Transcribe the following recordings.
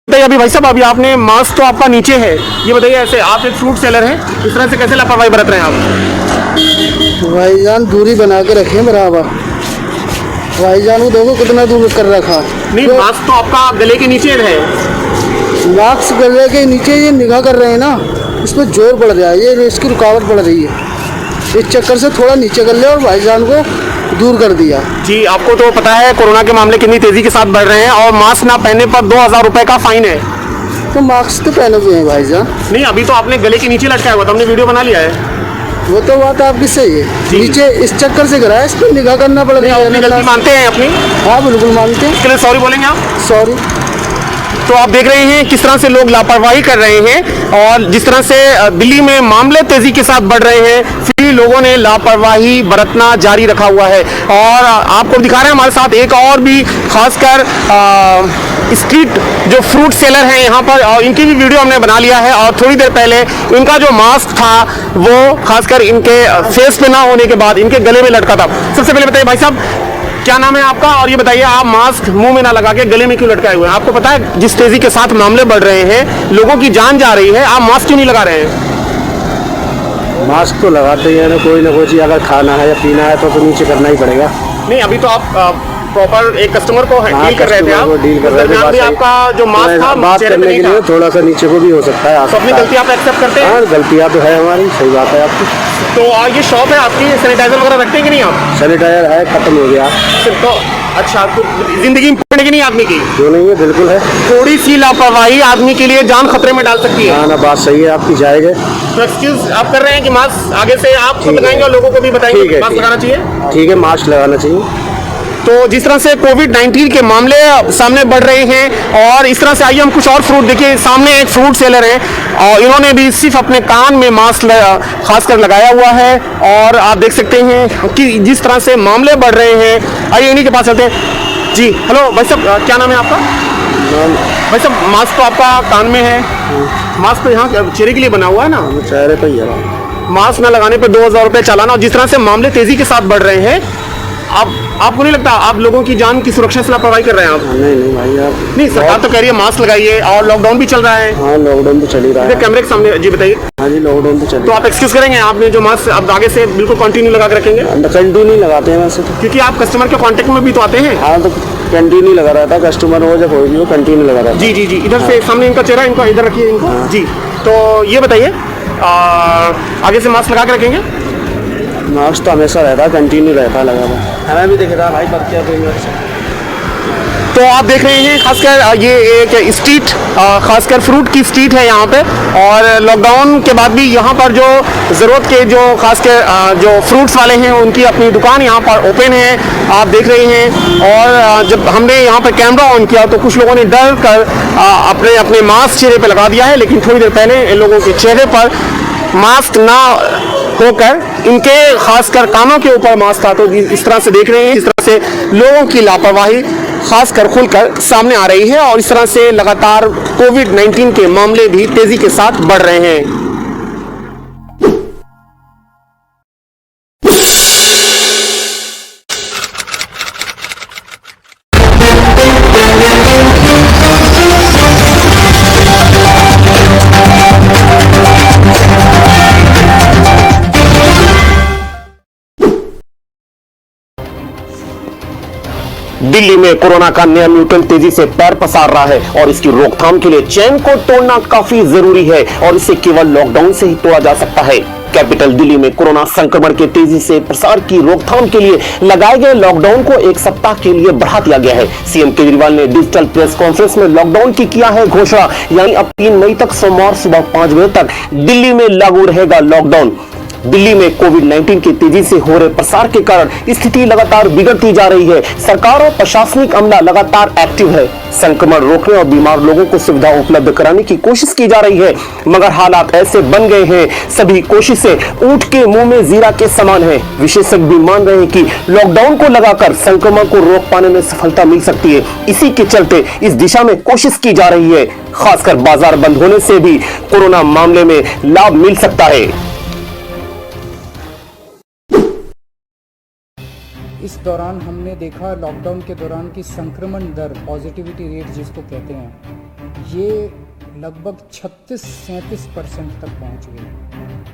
बताइए अभी भाई साहब, अभी आपने मास्क तो आपका नीचे है, ये बताइए ऐसे आप एक फ्रूट सेलर हैं, इस तरह से कैसे लापरवाही बरत रहे हैं आप? भाईजान दूरी बना के रखें बराबर। भाईजान को देखो कितना दूर कर रखा। नहीं, मास्क तो आपका गले के नीचे है। मास्क गले के नीचे ये निगाह कर रहे हैं ना, इस पर जोर पड़ रहा है, ये इसकी रुकावट पड़ रही है। इस चक्कर से थोड़ा नीचे कर ले और भाईजान को दूर कर दिया। जी, आपको तो पता है कोरोना के मामले कितनी तेजी के साथ बढ़ रहे हैं और मास्क ना पहनने पर 2000 रुपए का फाइन है। तो मास्क तो पहने हुए हैं भाईजान। नहीं, अभी तो आपने गले के नीचे लटकाया हुआ था, हमने वीडियो बना लिया है। वो तो बात आपकी सही है, नीचे इस चक्कर से गिरा है, इस पर निगाह करना पड़ रहा है। अपनी गलती मानते हैं अपनी? हाँ बिल्कुल मानते हैं। इसके लिए सॉरी बोलेंगे आप? सॉरी। तो आप देख रहे हैं किस तरह से लोग लापरवाही कर रहे हैं और जिस तरह से दिल्ली में मामले तेजी के साथ बढ़ रहे हैं, फिर लोगों ने लापरवाही बरतना जारी रखा हुआ है। और आपको दिखा रहे हैं हमारे साथ एक और भी खासकर स्ट्रीट जो फ्रूट सेलर हैं यहाँ पर, और इनकी भी वीडियो हमने बना लिया है। और थोड़ी देर पहले इनका जो मास्क था वो खासकर इनके फेस पे ना होने के बाद इनके गले में लटका था। सबसे पहले बताइए भाई साहब, क्या नाम है आपका, और ये बताइए आप मास्क मुंह में ना लगा के गले में क्यों लटकाए हुए हैं? आपको पता है जिस तेजी के साथ मामले बढ़ रहे हैं, लोगों की जान जा रही है, आप मास्क क्यों नहीं लगा रहे हैं? मास्क तो लगाते ही है ना, कोई चीज़ अगर खाना है या पीना है तो नीचे करना ही पड़ेगा। नहीं, अभी तो आप प्रॉपर एक कस्टमर को डील कर रहे थे आप, डील कर रहे थे। आपका जो मास्क था बात करने के लिए थोड़ा सा नीचे को भी हो सकता है। तो अपनी गलती आप एक्सेप्ट करते हैं? हाँ, गलतियाँ तो है हमारी, सही बात है आपकी। तो ये शॉप है आपकी, सैनिटाइजर वगैरह रखते हैं कि नहीं आप? सैनिटाइजर है, खत्म हो गया। तो अच्छा, तो जिंदगी में पड़ेगी नहीं आदमी की? क्यों नहीं है, बिल्कुल है। थोड़ी सी लापरवाही आदमी के लिए जान खतरे में डाल सकती है। हाँ ना, बात सही है आपकी, जाएगा। तो एक्सक्यूज आप कर रहे हैं कि मास्क आगे से आप खुद लगाएंगे और लोगों को भी बताएंगे मास्क लगाना चाहिए? ठीक है, मास्क लगाना चाहिए। तो जिस तरह से कोविड-19 के मामले सामने बढ़ रहे हैं और इस तरह से आइए हम कुछ और फ्रूट देखिए। सामने एक फ्रूट सेलर है और इन्होंने भी सिर्फ अपने कान में मास्क खासकर लगाया हुआ है। और आप देख सकते हैं कि जिस तरह से मामले बढ़ रहे हैं, आइए इन्हीं के पास चलते हैं। जी हेलो भाई साहब, क्या नाम है आपका? भाई साहब, मास्क तो आपका कान में है, मास्क तो यहाँ चेहरे के लिए बना हुआ है ना? चेहरे पर ही है। मास्क न लगाने पर 2000 रुपये चालान। और जिस तरह से मामले तेजी के साथ बढ़ रहे हैं, आपको नहीं लगता आप लोगों की जान की सुरक्षा से लापरवाही कर रहे हैं आप? नहीं भाई, आप नहीं, सरकार तो कह रही है मास्क लगाइए और लॉकडाउन भी चल रहा है। हाँ, लॉकडाउन तो चल ही रहा है। कैमरे के सामने जी बताइए। हाँ जी, लॉकडाउन तो चल। तो आप एक्सक्यूज करेंगे, आपने जो मास्क आप आगे से बिल्कुल कंटिन्यू लगा के रखेंगे? कंटिन्यू लगाते हैं वैसे तो, क्योंकि आप कस्टमर के कांटेक्ट में भी तो आते हैं। हाँ, तो कंटिन्यू लगा रहता है, कस्टमर हो या कोई भी हो, कंटिन्यू लगा रहता है। जी, इधर से सामने इनका चेहरा, इनका इधर रखिए इनको। जी, तो ये बताइए आगे से मास्क लगा के रखेंगे? मास्क तो हमेशा रहता है, कंटिन्यू रहता है लगा हुआ। हमें भी दिख रहा है भाई, पर क्या तो आप देख रहे हैं खासकर ये एक स्ट्रीट, खासकर फ्रूट की स्ट्रीट है यहाँ पे। और लॉकडाउन के बाद भी यहाँ पर जो ज़रूरत के जो खासकर जो फ्रूट्स वाले हैं उनकी अपनी दुकान यहाँ पर ओपन है, आप देख रहे हैं। और जब हमने यहाँ पर कैमरा ऑन किया तो कुछ लोगों ने डर कर अपने अपने मास्क चेहरे पे लगा दिया है, लेकिन थोड़ी देर पहले इन लोगों के चेहरे पर मास्क ना होकर इनके खासकर कानों के ऊपर मास्क था। तो इस तरह से देख रहे हैं, इस तरह से लोगों की लापरवाही खासकर खुलकर सामने आ रही है और इस तरह से लगातार कोविड-19 के मामले भी तेजी के साथ बढ़ रहे हैं। दिल्ली में कोरोना का नया म्यूटेंट तेजी से पैर पसार रहा है और इसकी रोकथाम के लिए चेन को तोड़ना काफी जरूरी है और इसे केवल लॉकडाउन से ही तोड़ा जा सकता है। कैपिटल दिल्ली में कोरोना संक्रमण के तेजी से प्रसार की रोकथाम के लिए लगाए गए लॉकडाउन को 1 सप्ताह के लिए बढ़ा दिया गया है। सीएम केजरीवाल ने डिजिटल प्रेस कॉन्फ्रेंस में लॉकडाउन की किया है घोषणा, यानी अब 3 मई तक सोमवार सुबह 5 बजे तक दिल्ली में लागू रहेगा लॉकडाउन। दिल्ली में कोविड-19 के तेजी से हो रहे प्रसार के कारण स्थिति लगातार बिगड़ती जा रही है। सरकार और प्रशासनिक अमला लगातार एक्टिव है, संक्रमण रोकने और बीमार लोगों को सुविधा उपलब्ध कराने की कोशिश की जा रही है, मगर हालात ऐसे बन गए हैं, सभी कोशिशें ऊंट के मुंह में जीरा के समान है। विशेषज्ञ भी मान रहे हैं कि लॉकडाउन को लगाकर संक्रमण को रोक पाने में सफलता मिल सकती है। इसी के चलते इस दिशा में कोशिश की जा रही है। खासकर बाजार बंद होने से भी कोरोना मामले में लाभ मिल सकता है। इस दौरान हमने देखा लॉकडाउन के दौरान की संक्रमण दर, पॉजिटिविटी रेट जिसको कहते हैं, ये लगभग 36-37% तक पहुंच गई।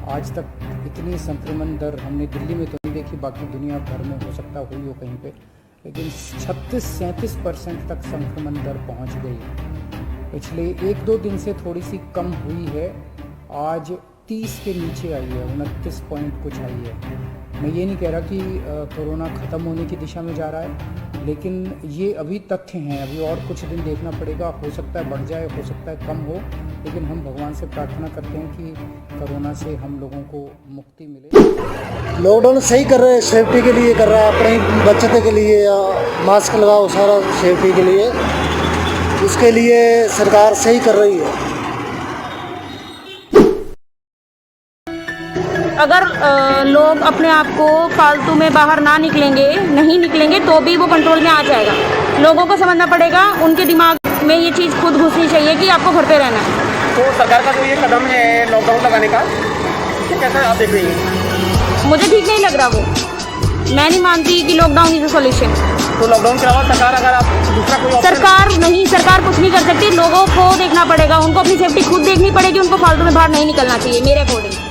आज तक इतनी संक्रमण दर हमने दिल्ली में तो नहीं देखी, बाकी दुनिया भर में हो सकता हुई हो कहीं पे, लेकिन 36-37% तक संक्रमण दर पहुंच गई। पिछले 1-2 दिन से थोड़ी सी कम हुई है, आज 30 के नीचे आई है, 29 पॉइंट कुछ आई है। मैं ये नहीं कह रहा कि कोरोना ख़त्म होने की दिशा में जा रहा है, लेकिन ये अभी तथ्य हैं, अभी और कुछ दिन देखना पड़ेगा। हो सकता है बढ़ जाए, हो सकता है कम हो, लेकिन हम भगवान से प्रार्थना करते हैं कि कोरोना से हम लोगों को मुक्ति मिले। लॉकडाउन सही कर रहे हैं, सेफ्टी के लिए कर रहा है, अपनी बचत के लिए, मास्क लगाओ सारा सेफ्टी के लिए, उसके लिए सरकार सही कर रही है। अगर लोग अपने आप को फालतू में बाहर ना नहीं निकलेंगे तो भी वो कंट्रोल में आ जाएगा। लोगों को समझना पड़ेगा, उनके दिमाग में ये चीज़ खुद घुसनी चाहिए कि आपको घर पे रहना है। तो सरकार का जो ये कदम है लॉकडाउन लगाने का, इसे कैसा आप देख रही हैं? मुझे ठीक नहीं लग रहा वो। मैं नहीं मानती कि लॉकडाउन इज अ सॉल्यूशन। तो लॉकडाउन के अलावा सरकार अगर आप दूसरा कोई सरकार कुछ नहीं कर सकती। लोगों को देखना पड़ेगा, उनको अपनी सेफ्टी खुद देखनी पड़ेगी, उनको फालतू में बाहर नहीं निकलना चाहिए मेरे अकॉर्डिंग।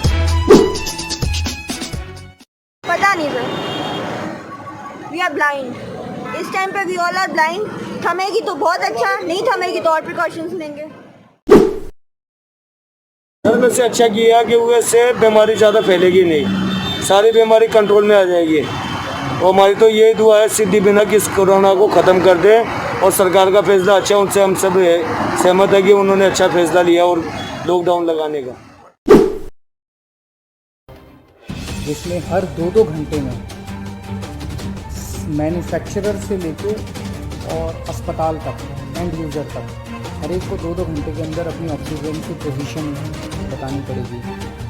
पता नहीं सर, वी आर ब्लाइंड। इस टाइम पे वी ऑल आर ब्लाइंड। थमेगी तो बहुत अच्छा, नहीं थमेगी तो और प्रिकॉशंस लेंगे। में से अच्छा किया कि उससे बीमारी ज़्यादा फैलेगी नहीं, सारी बीमारी कंट्रोल में आ जाएगी। और हमारी तो यही दुआ है सिद्धि बिना कि इस कोरोना को ख़त्म कर दे। और सरकार का फैसला अच्छा, उनसे हम सब सहमत है कि उन्होंने अच्छा फैसला लिया और लॉकडाउन लगाने का, जिसमें हर 2-2 घंटे में मैन्युफैक्चरर से लेके और अस्पताल तक, एंड यूज़र तक, हर एक को 2-2 घंटे के अंदर अपनी ऑक्सीजन की पोजीशन बतानी पड़ेगी।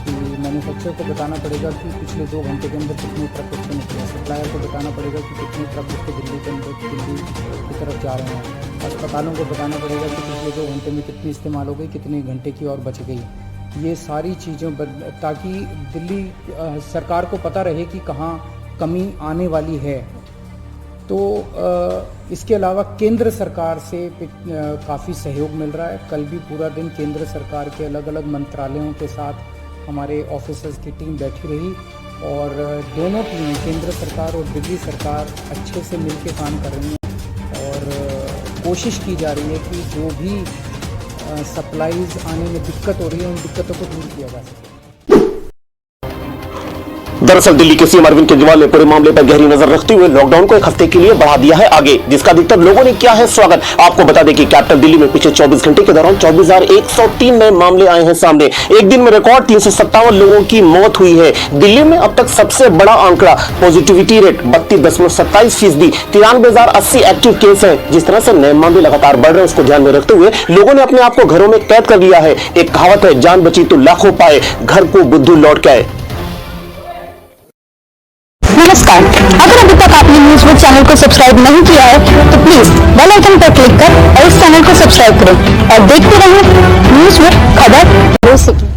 कि मैन्युफैक्चरर को बताना पड़ेगा कि पिछले 2 घंटे के अंदर कितने ट्रक उसके निकले, सप्लायर को बताना पड़ेगा कि कितने ट्रक उसके दिल्ली की तरफ जा रहे हैं, अस्पतालों को बताना पड़ेगा कि पिछले 2 घंटे में कितनी इस्तेमाल हो गई, कितने घंटे की और बच गई। ये सारी चीज़ों ताकि दिल्ली सरकार को पता रहे कि कहाँ कमी आने वाली है। तो इसके अलावा केंद्र सरकार से काफ़ी सहयोग मिल रहा है। कल भी पूरा दिन केंद्र सरकार के अलग अलग मंत्रालयों के साथ हमारे ऑफिसर्स की टीम बैठी रही और दोनों टीमें, केंद्र सरकार और दिल्ली सरकार, अच्छे से मिलकर काम कर रही हैं और कोशिश की जा रही है कि जो भी सप्लाईज आने में दिक्कत हो रही है उन दिक्कतों को दूर किया जा सके। दरअसल दिल्ली के सीएम अरविंद केजरीवाल ने पूरे मामले पर गहरी नजर रखते हुए लॉकडाउन को 1 हफ्ते के लिए बढ़ा दिया है आगे, जिसका अधिकतर लोगों ने किया है स्वागत। आपको बता दें कि कैपिटल दिल्ली में पिछले 24 घंटे के दौरान 24,103 नए मामले आए हैं सामने। एक दिन में रिकॉर्ड 357 लोगों की मौत हुई है। दिल्ली में अब तक सबसे बड़ा आंकड़ा, पॉजिटिविटी रेट 32.27%, 93,080 एक्टिव केस है। जिस तरह से नए मामले लगातार बढ़ रहे हैं उसको ध्यान में रखते हुए लोगों ने अपने आप को घरों में कैद कर लिया है। एक कहावत है, जान बची तो लाखों पाए, घर को बुद्धू लौट के आए। नमस्कार, अगर अभी तक आपने न्यूज़ विद चैनल को सब्सक्राइब नहीं किया है तो प्लीज बेल आइकन पर क्लिक कर और इस चैनल को सब्सक्राइब करें और देखते रहें न्यूज़ विद खबर हो सके।